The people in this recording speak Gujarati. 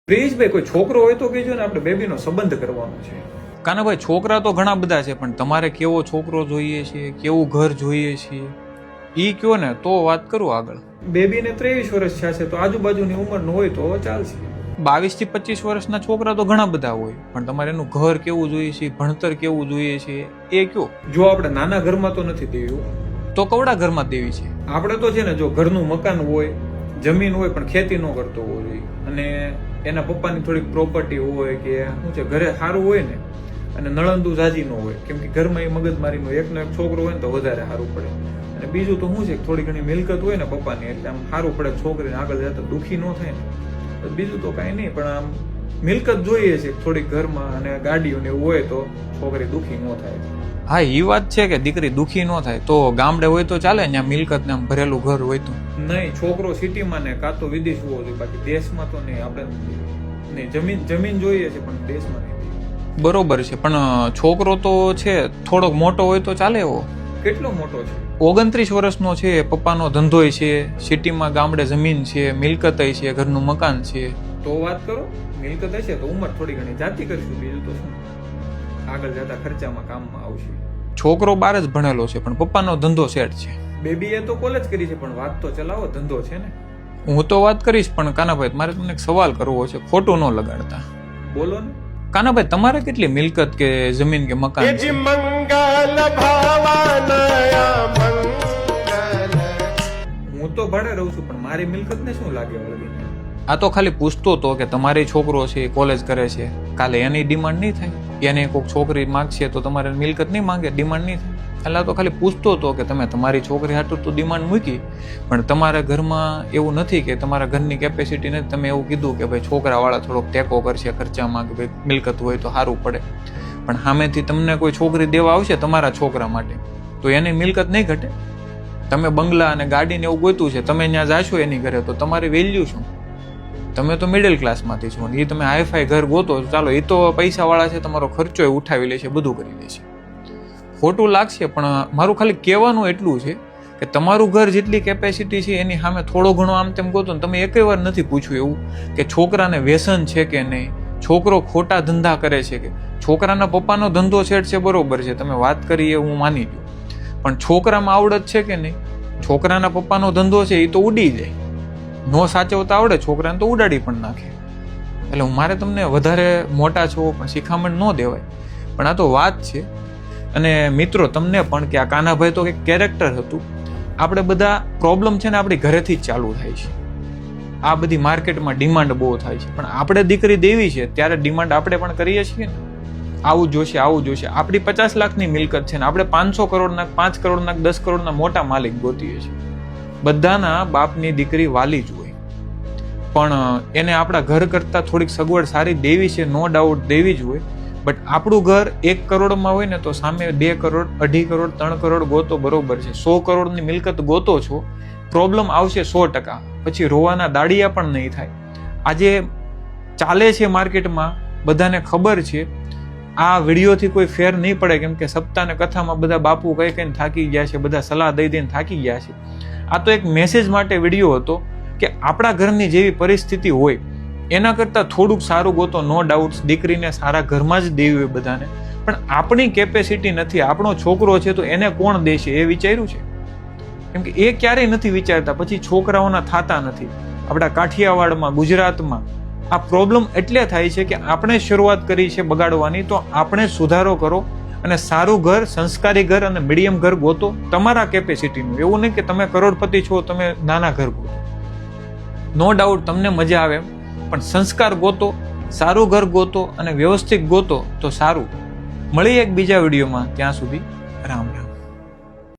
પ્રિયેશભાઈ, કોઈ છોકરો હોય તો કહેજો ને, આપણે બેબીનો સંબંધ કરવાનો છે. કાનાભાઈ, છોકરા તો ઘણા બધા છે, પણ તમારે કેવો છોકરો જોઈએ છે, કેવું ઘર જોઈએ છે, ઈ કયો ને તો વાત કરું આગળ. બેબીને 23 વર્ષ થયા છે, તો આજુબાજુની ઉંમરનો હોય તો ચાલશે. 22 થી 25 વર્ષના છોકરા તો ઘણા બધા હોય, પણ તમારે એનું ઘર કેવું જોઈએ છે, ભણતર કેવું જોઈએ છે, એ કયો. જો આપણે નાના ઘરમાં તો નથી દેવું, તો કવડા ઘરમાં દેવી છે. આપણે તો છે ને, જો ઘરનું મકાન હોય, જમીન હોય, પણ ખેતી ન કરતો હોવો જોઈએ, અને એના પપ્પાની થોડીક પ્રોપર્ટી હોય કે શું છે, ઘરે સારું હોય ને, અને નળંદુ જાજી ન હોય, કેમ કે ઘરમાં એ મગજમારીનો એકનો એક છોકરો હોય ને તો વધારે સારું પડે. અને બીજું તો શું છે, થોડી ઘણી મિલકત હોય ને પપ્પાની, એટલે આમ સારું પડે છોકરીને, આગળ જતા દુઃખી ન થાય ને. બીજું તો કાંઈ નહીં, પણ આમ મિલકત જોઈએ છે થોડીક ઘરમાં, અને ગાડીઓ ને એવું હોય તો છોકરી દુઃખી ન થાય. હા, એ વાત છે કે દીકરી દુઃખી ન થાય. તો ગામડે હોય તો ચાલે, ત્યાં મિલકત ને આમ ભરેલું ઘર હોય તો નહીં. છોકરો સિટીમાં ને કાં તો વિદેશ હોવો જોઈએ, બાકી દેશમાં તો નહીં. આપણે નહીં, જમીન જોઈએ છે, પણ દેશમાં નહીં. બરોબર છે, પણ છોકરો તો છે થોડોક મોટો હોય તો ચાલે. એવો કેટલો મોટો છે? 29 વર્ષનો છે, પપ્પાનો ધંધોય છે, સિટીમાં ગામડે જમીન છે, મિલકત છે, ઘરનું મકાન છે. તો વાત કરો. મિલકત હશે તો ઉંમર થોડી ઘણી જાતી કરીશું, બીજું તો શું, આગળ જતા ખર્ચામાં કામમાં આવશે. છોકરો બાર જ ભણેલો છે, પણ પપ્પાનો ધંધો સેટ છે. બેબી એ તો કોલેજ કરી છે, પણ વાત તો ચલાવો, ધંધો છે ને. હું તો વાત કરીશ, પણ કાનાભાઈ મારે તમને એક સવાલ કરવો છે, ખોટું ન લગાડતા. બોલો ને. કાનાભાઈ, તમારે કેટલી મિલકત કે જમીન કે મકાન છે? હું તો ભાડે રહું છું, પણ મારી મિલકત ને શું લાગે વળગી? આ તો ખાલી પૂછતો હતો કે તમારી છોકરો છે, કોલેજ કરે છે, કાલે એની ડિમાન્ડ નહીં થાય, એને કોઈક છોકરી માંગશે તો તમારે મિલકત નહીં માંગે, ડિમાન્ડ નહીં થાય. એટલે તો ખાલી પૂછતો હતો કે તમે તમારી છોકરી હાટું તો ડિમાન્ડ મૂકી, પણ તમારા ઘરમાં એવું નથી કે તમારા ઘરની કેપેસિટી નથી. તમે એવું કીધું કે ભાઈ છોકરાવાળા થોડોક ટેકો કરશે ખર્ચામાં, કે ભાઈ મિલકત હોય તો સારું પડે, પણ સામેથી તમને કોઈ છોકરી દેવા આવશે તમારા છોકરા માટે, તો એની મિલકત નહીં ઘટે. તમે બંગલા અને ગાડીને એવું ગોતું છે, તમે ત્યાં જાશો એની ઘરે, તો તમારી વેલ્યુ શું? તમે તો મિડલ ક્લાસમાંથી છો, એ તમે હાઈફાઈ ઘર ગોતો, ચાલો એ તો પૈસાવાળા છે, તમારો ખર્ચો એ ઉઠાવી લે છે, બધું કરી લે છે. ખોટું લાગશે, પણ મારું ખાલી કહેવાનું એટલું છે કે તમારું ઘર જેટલી કેપેસિટી છે એની સામે થોડો ઘણો આમ તેમ ગોતો ને. તમે એકેય વાર નથી પૂછ્યું એવું કે છોકરાને વ્યસન છે કે નહીં, છોકરો ખોટા ધંધા કરે છે કે. છોકરાના પપ્પાનો ધંધો સેટ છે, બરોબર છે, તમે વાત કરી એ હું માની લઉં, પણ છોકરામાં આવડત છે કે નહીં? છોકરાના પપ્પાનો ધંધો છે એ તો ઉડી જાય, નો સાચવતા આવડે છોકરાને તો ઉડાડી પણ નાખે. એટલે હું મારે તમને વધારે મોટા છો પણ શિખામણ ન દેવાય, પણ આ તો વાત છે. અને મિત્રો, તમને પણ કે આ કાનાભાઈ તો એક કેરેક્ટર હતું. આપણે બધા પ્રોબ્લેમ છે ને આપણી ઘરેથી જ ચાલુ થાય છે. આ બધી માર્કેટમાં ડિમાન્ડ બહુ થાય છે, પણ આપણે દીકરી દેવી છે ત્યારે ડિમાન્ડ આપણે પણ કરીએ છીએ ને, આવું જોશે, આવું જોશે. આપણી 50 લાખની મિલકત છે ને આપણે 500 કરોડના, 5 કરોડના, 10 કરોડના મોટા માલિક ગોતીએ છીએ. બધાના બાપની દીકરી વાલી જ હોય, પણ એને આપણા ઘર કરતા થોડીક સગવડ સારી દેવી છે, નો ડાઉટ દેવી જ હોય. બટ આપણું ઘર 1 કરોડમાં હોય ને તો સામે 2 કરોડ, 2.5 કરોડ, 3 કરોડ ગોતો, બરોબર છે. 100 કરોડની મિલકત ગોતો છો, પ્રોબ્લેમ આવશે 100%. પછી રોવાના દાડિયા પણ નહીં થાય. આજે ચાલે છે માર્કેટમાં, બધાને ખબર છે. આ વિડીયોથી કોઈ ફેર નહીં પડે, કેમ કે સપ્તાહને કથામાં બધા બાપુ કઈ કઈને થાકી ગયા છે, બધા સલાહ દઈ દઈને થાકી ગયા છે. આ તો એક મેસેજ માટે વિડીયો હતો કે આપણા ઘરની જેવી પરિસ્થિતિ હોય એના કરતાં થોડુંક સારું ગોતો. નો ડાઉટ દીકરીને સારા ઘરમાં જ દેવી હોય બધાને, પણ આપણી કેપેસિટી નથી. આપણો છોકરો છે તો એને કોણ દેશે એ વિચાર્યું છે? કેમ કે એ ક્યારેય નથી વિચારતા, પછી છોકરાઓના થતા નથી. આપણા કાઠિયાવાડમાં, ગુજરાતમાં આ પ્રોબ્લેમ એટલે થાય છે કે આપણે શરૂઆત કરી છે બગાડવાની. તો આપણે સુધારો કરો અને સારું ઘર, સંસ્કારી ઘર અને મીડિયમ ઘર ગોતો તમારા કેપેસિટીનું. એવું નહીં કે તમે કરોડપતિ છો, તમે નાના ઘર ગોતો. નો ડાઉટ તમને મજા આવે, પણ સંસ્કાર ગોતો, સારું ઘર ગોતો અને વ્યવસ્થિત ગોતો તો સારું. મળીએ એક બીજા વિડીયોમાં. ત્યાં સુધી રામ રામ.